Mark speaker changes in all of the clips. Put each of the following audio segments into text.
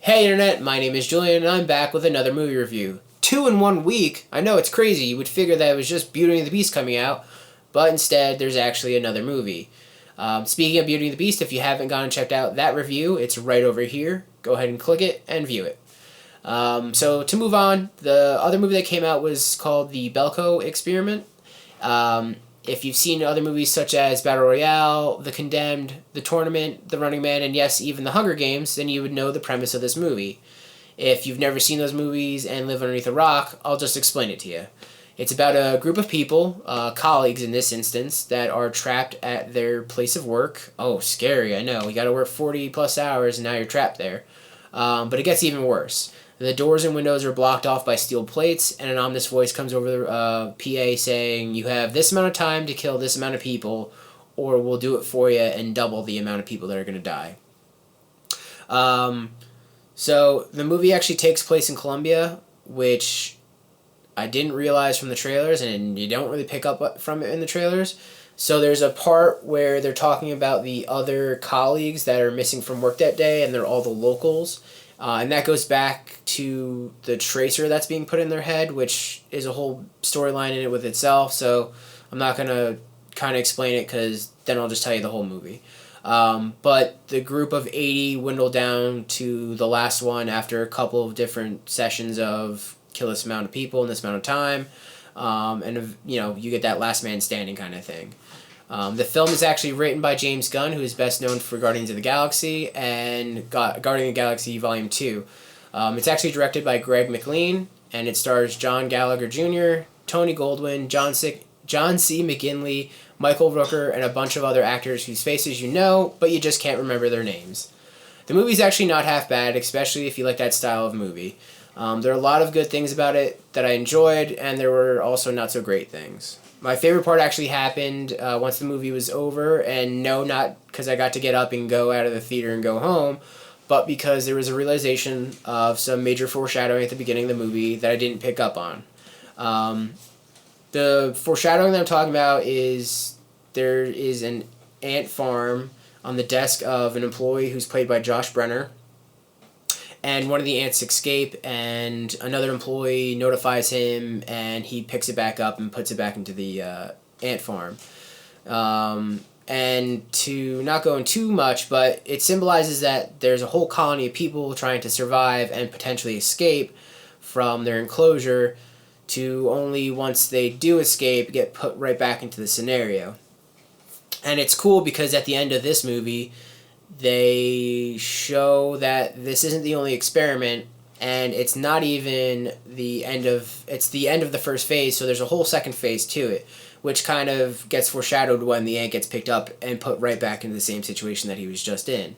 Speaker 1: Hey Internet, my name is Julian and I'm back with another movie review. 2 in 1 week? I know it's crazy, you would figure that it was just Beauty and the Beast coming out, but instead there's actually another movie. Speaking of Beauty and the Beast, if you haven't gone and checked out that review, it's right over here. Go ahead and click it and view it. So to move on, the other movie that came out was called The Belko Experiment. If you've seen other movies such as Battle Royale, The Condemned, The Tournament, The Running Man, and yes, even The Hunger Games, then you would know the premise of this movie. If you've never seen those movies and live underneath a rock, I'll just explain it to you. It's about a group of people, colleagues in this instance, that are trapped at their place of work. Oh, scary, I know. You gotta work 40 plus hours and now you're trapped there. But it gets even worse. The doors and windows are blocked off by steel plates, and an ominous voice comes over the PA saying, "You have this amount of time to kill this amount of people, or we'll do it for you and double the amount of people that are going to die." So the movie actually takes place in Colombia, which I didn't realize from the trailers, and you don't really pick up from it in the trailers. So there's a part where they're talking about the other colleagues that are missing from work that day, and they're all the locals. And that goes back to the tracer that's being put in their head, which is a whole storyline in it with itself. So I'm not going to kind of explain it because then I'll just tell you the whole movie. But the group of 80 dwindled down to the last one after a couple of different sessions of kill this amount of people in this amount of time. And, you get that last man standing kind of thing. The film is actually written by James Gunn, who is best known for Guardians of the Galaxy and Guardian of the Galaxy Volume 2. It's actually directed by Greg McLean, and it stars John Gallagher Jr., Tony Goldwyn, John C. McGinley, Michael Rooker, and a bunch of other actors whose faces you know, but you just can't remember their names. The movie's actually not half bad, especially if you like that style of movie. There are a lot of good things about it that I enjoyed, and there were also not so great things. My favorite part actually happened once the movie was over, and no, not because I got to get up and go out of the theater and go home, but because there was a realization of some major foreshadowing at the beginning of the movie that I didn't pick up on. The foreshadowing that I'm talking about is there is an ant farm on the desk of an employee who's played by Josh Brenner, and one of the ants escape, and another employee notifies him, and he picks it back up and puts it back into the ant farm. And to not go into too much, but it symbolizes that there's a whole colony of people trying to survive and potentially escape from their enclosure to only once they do escape get put right back into the scenario. And it's cool because at the end of this movie, they show that this isn't the only experiment, and it's not even the end of the first phase, so there's a whole second phase to it, which kind of gets foreshadowed when the ant gets picked up and put right back into the same situation that he was just in.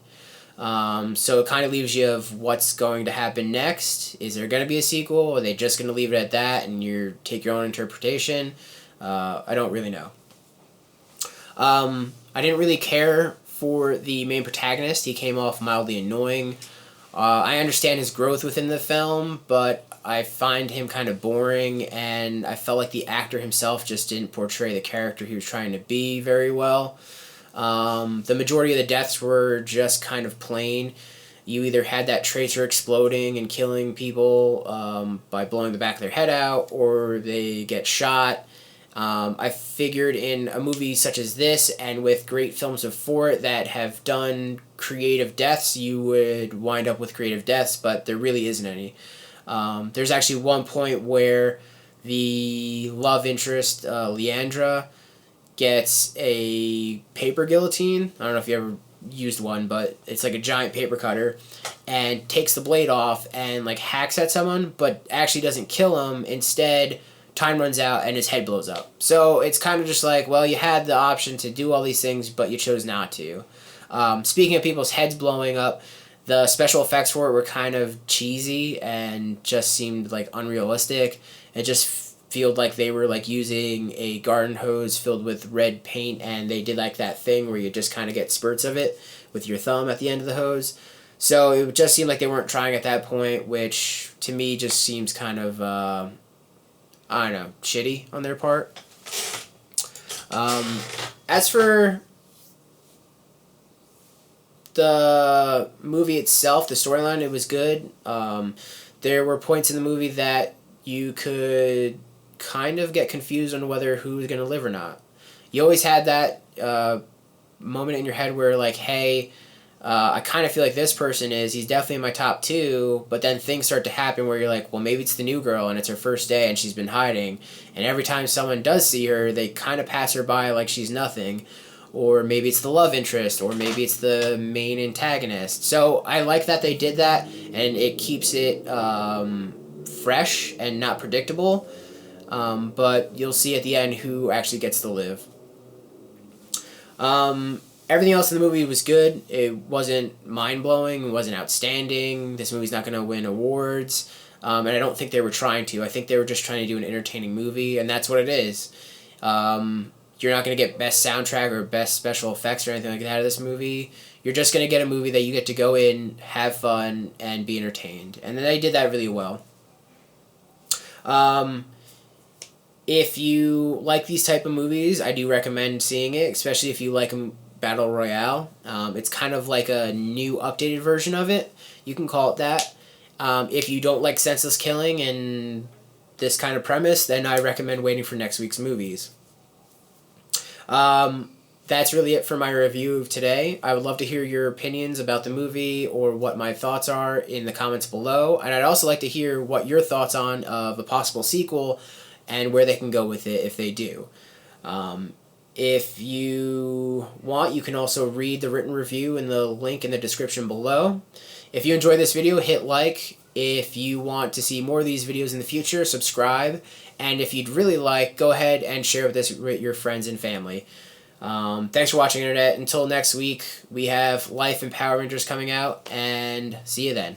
Speaker 1: So it kind of leaves you of what's going to happen next. Is there going to be a sequel, or are they just going to leave it at that and you take your own interpretation? I don't really know. I didn't really care for the main protagonist. He came off mildly annoying. I understand his growth within the film, but I find him kind of boring, and I felt like the actor himself just didn't portray the character he was trying to be very well. The majority of the deaths were just kind of plain. You either had that tracer exploding and killing people by blowing the back of their head out, or they get shot. I figured in a movie such as this, and with great films before it that have done creative deaths, you would wind up with creative deaths, but there really isn't any. There's actually one point where the love interest, Leandra, gets a paper guillotine. I don't know if you ever used one, but it's like a giant paper cutter, and takes the blade off and like hacks at someone, but actually doesn't kill him. Instead, time runs out and his head blows up. So it's kind of just like, well, you had the option to do all these things, but you chose not to. Speaking of people's heads blowing up, the special effects for it were kind of cheesy and just seemed like unrealistic. It just felt like they were like using a garden hose filled with red paint, and they did like that thing where you just kind of get spurts of it with your thumb at the end of the hose. So it just seemed like they weren't trying at that point, which to me just seems kind of I don't know, shitty on their part. As for The movie itself, the storyline, it was good. There were points in the movie that you could kind of get confused on whether who was going to live or not. You always had that moment in your head where, like, hey, I kind of feel like this person he's definitely in my top two, but then things start to happen where you're like, well, maybe it's the new girl and it's her first day and she's been hiding, and every time someone does see her, they kind of pass her by like she's nothing, or maybe it's the love interest, or maybe it's the main antagonist. So I like that they did that, and it keeps it fresh and not predictable, but you'll see at the end who actually gets to live. Everything else in the movie was good. It wasn't mind-blowing. It wasn't outstanding. This movie's not going to win awards. And I don't think they were trying to. I think they were just trying to do an entertaining movie, and that's what it is. You're not going to get best soundtrack or best special effects or anything like that out of this movie. You're just going to get a movie that you get to go in, have fun, and be entertained. And they did that really well. If you like these type of movies, I do recommend seeing it, especially if you like them Battle Royale. It's kind of like a new updated version of it. You can call it that. If you don't like senseless killing and this kind of premise, then I recommend waiting for next week's movies. That's really it for my review of today. I would love to hear your opinions about the movie or what my thoughts are in the comments below. And I'd also like to hear what your thoughts on of a possible sequel and where they can go with it if they do. If you want, you can also read the written review in the link in the description below. If you enjoyed this video, hit like. If you want to see more of these videos in the future, subscribe. And if you'd really like, go ahead and share this with your friends and family. Thanks for watching, Internet. Until next week, we have Life and Power Rangers coming out, and see you then.